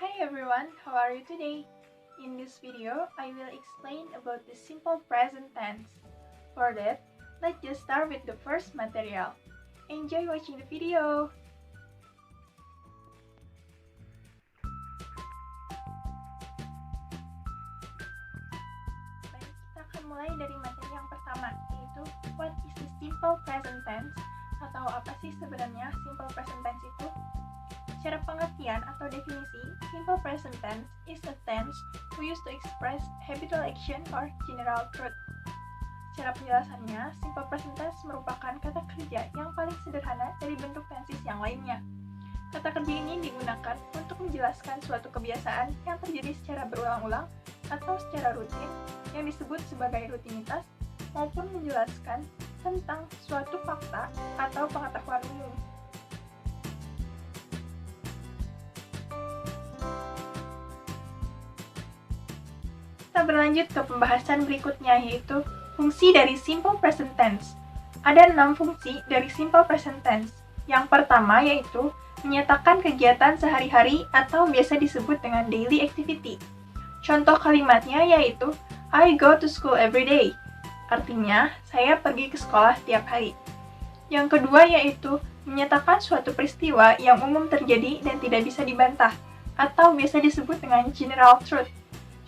Hi everyone, how are you today? In this video, I will explain about the simple present tense. For that, let's just start with the first material. Enjoy watching the video! Baik, kita akan mulai dari materi yang pertama, yaitu what is the simple present tense? Atau apa sih sebenarnya simple present tense itu? Secara pengertian atau definisi, simple present tense is a tense we use to express habitual action or general truth. Secara penjelasannya, simple present tense merupakan kata kerja yang paling sederhana dari bentuk tenses yang lainnya. Kata kerja ini digunakan untuk menjelaskan suatu kebiasaan yang terjadi secara berulang-ulang atau secara rutin yang disebut sebagai rutinitas maupun menjelaskan tentang suatu fakta atau pengetahuan umum. Kita berlanjut ke pembahasan berikutnya, yaitu fungsi dari simple present tense. Ada 6 fungsi dari simple present tense. Yang pertama yaitu menyatakan kegiatan sehari-hari atau biasa disebut dengan daily activity. Contoh kalimatnya yaitu I go to school every day. Artinya, saya pergi ke sekolah tiap hari. Yang kedua yaitu menyatakan suatu peristiwa yang umum terjadi dan tidak bisa dibantah, atau biasa disebut dengan general truth.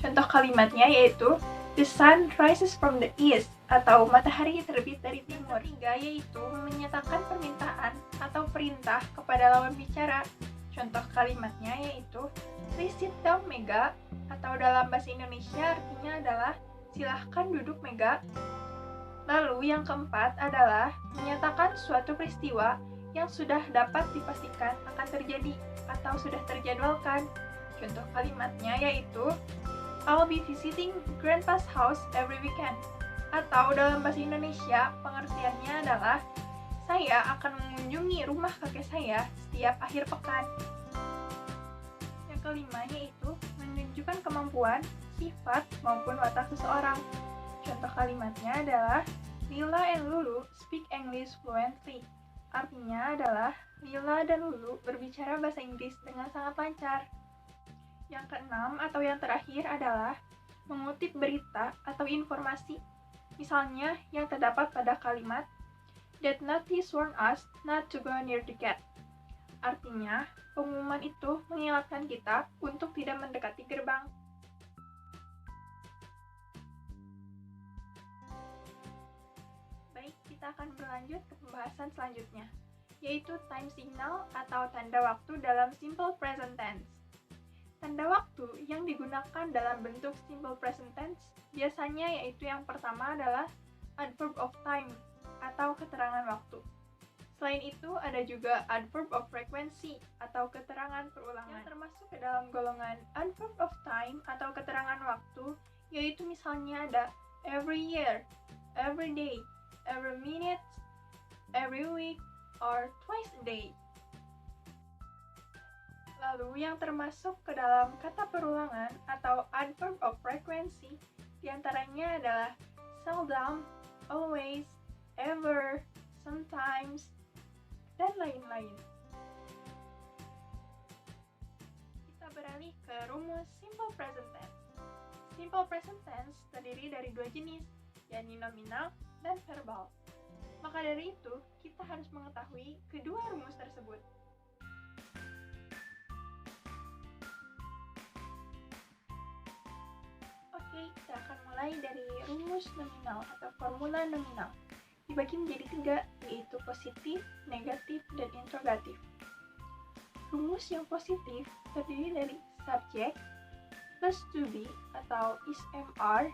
Contoh kalimatnya yaitu the sun rises from the east atau matahari terbit dari timur. Ketiga yaitu menyatakan permintaan atau perintah kepada lawan bicara. Contoh kalimatnya yaitu please sit down Mega atau dalam bahasa Indonesia artinya adalah silahkan duduk Mega. Lalu yang keempat adalah menyatakan suatu peristiwa yang sudah dapat dipastikan akan terjadi atau sudah terjadwalkan. Contoh kalimatnya yaitu I'll be visiting grandpa's house every weekend. Atau dalam bahasa Indonesia, pengertiannya adalah saya akan mengunjungi rumah kakek saya setiap akhir pekan. Yang kelima yaitu menunjukkan kemampuan, sifat, maupun watak seseorang. Contoh kalimatnya adalah Lila and Lulu speak English fluently. Artinya adalah Lila dan Lulu berbicara bahasa Inggris dengan sangat lancar. Yang keenam atau yang terakhir adalah mengutip berita atau informasi. Misalnya yang terdapat pada kalimat That notice warned us not to go near the gate. Artinya, pengumuman itu mengingatkan kita untuk tidak mendekati gerbang. Baik, kita akan berlanjut ke pembahasan selanjutnya, yaitu time signal atau tanda waktu dalam simple present tense. Tanda waktu yang digunakan dalam bentuk simple present tense biasanya yaitu yang pertama adalah adverb of time atau keterangan waktu. Selain itu ada juga adverb of frequency atau keterangan perulangan. Yang termasuk ke dalam golongan adverb of time atau keterangan waktu yaitu misalnya ada every year, every day, every minute, every week, or twice a day. Lalu yang termasuk ke dalam kata perulangan atau adverb of frequency diantaranya adalah seldom, always, ever, sometimes, dan lain-lain. Kita beralih ke rumus simple present tense. Simple present tense terdiri dari dua jenis, yakni nominal dan verbal. Maka dari itu, kita harus mengetahui kedua rumus tersebut. Oke, kita akan mulai dari rumus nominal atau formula nominal. Dibagi menjadi 3, yaitu positif, negatif, dan interrogatif. Rumus yang positif terdiri dari subject plus to be atau is MR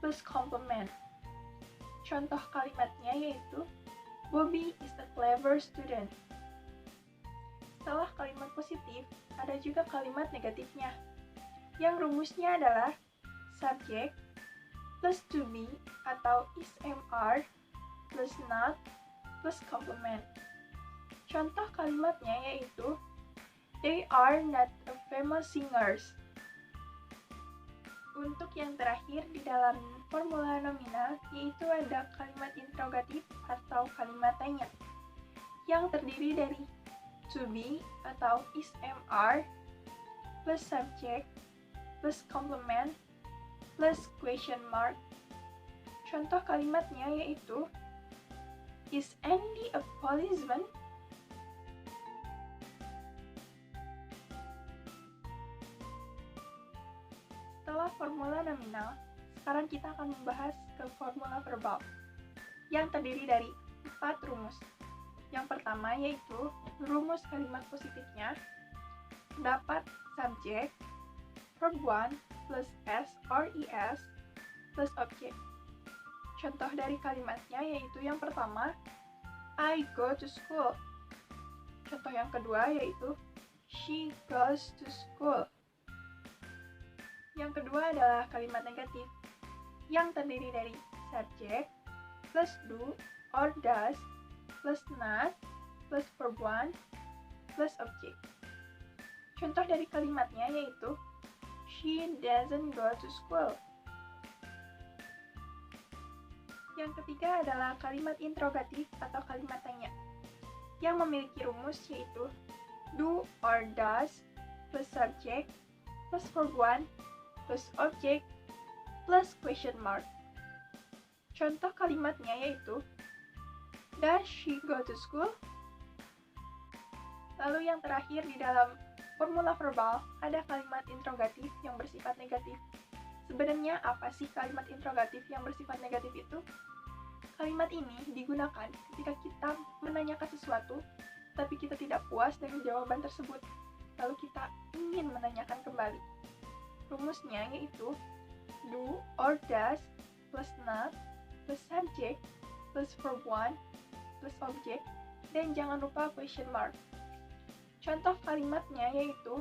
plus complement. Contoh kalimatnya yaitu Bobby is a clever student. Setelah kalimat positif, ada juga kalimat negatifnya, yang rumusnya adalah subject plus to be atau is MR plus not plus complement. Contoh kalimatnya yaitu They are not a famous singers. Untuk yang terakhir di dalam formula nominal yaitu ada kalimat interrogatif atau kalimat tanya yang terdiri dari to be atau is MR plus subject plus complement plus question mark. Contoh kalimatnya yaitu, is Andy a policeman? Setelah formula nominal, sekarang kita akan membahas ke formula verbal yang terdiri dari 4 rumus. Yang pertama yaitu rumus kalimat positifnya dapat subjek verb 1 plus S or ES plus object. Contoh dari kalimatnya yaitu yang pertama, I go to school. Contoh yang kedua yaitu she goes to school. Yang kedua adalah kalimat negatif yang terdiri dari subjek plus do or does plus not plus verb 1 plus object. Contoh dari kalimatnya yaitu she doesn't go to school. Yang ketiga adalah kalimat interrogatif atau kalimat tanya yang memiliki rumus yaitu do or does plus subject plus verb 1 plus object plus question mark. Contoh kalimatnya yaitu, does she go to school? Lalu yang terakhir di dalam formula verbal ada kalimat interrogatif yang bersifat negatif. Sebenarnya apa sih kalimat interrogatif yang bersifat negatif itu? Kalimat ini digunakan ketika kita menanyakan sesuatu, tapi kita tidak puas dengan jawaban tersebut, lalu kita ingin menanyakan kembali. Rumusnya yaitu, do or does plus not plus subject plus verb 1 plus object, dan jangan lupa question mark. Contoh kalimatnya yaitu,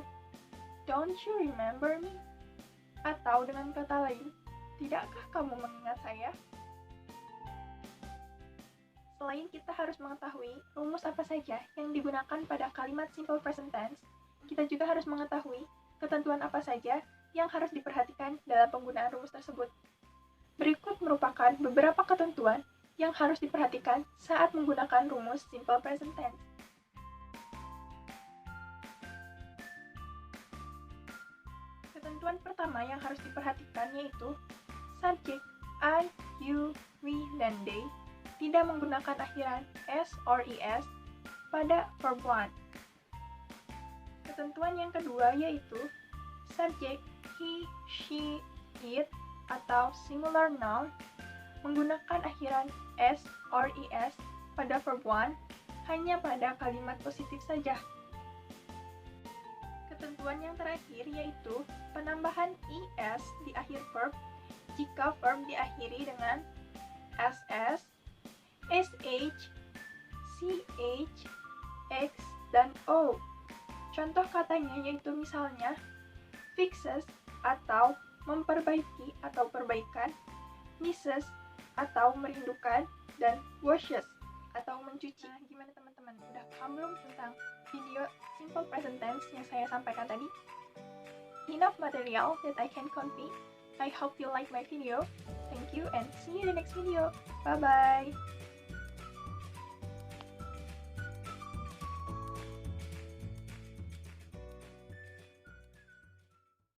don't you remember me? Atau dengan kata lain, tidakkah kamu mengingat saya? Selain kita harus mengetahui rumus apa saja yang digunakan pada kalimat simple present tense, kita juga harus mengetahui ketentuan apa saja yang harus diperhatikan dalam penggunaan rumus tersebut. Berikut merupakan beberapa ketentuan yang harus diperhatikan saat menggunakan rumus simple present tense. Ketentuan pertama yang harus diperhatikan yaitu subjek I, you, we, dan they tidak menggunakan akhiran s or es pada verb 1. Ketentuan yang kedua yaitu subjek he, she, it, atau singular noun menggunakan akhiran s or es pada verb 1 hanya pada kalimat positif saja. Ketentuan yang terakhir yaitu penambahan es di akhir verb jika verb diakhiri dengan ss, sh, ch, x, dan o. Contoh katanya yaitu misalnya fixes atau memperbaiki atau perbaikan, misses atau merindukan, dan washes atau mencuci. Nah, gimana teman-teman? Udah paham belum tentang video simple present tense yang saya sampaikan tadi? Enough material that I can convey. I hope you like my video. Thank you and see you in the next video. Bye-bye.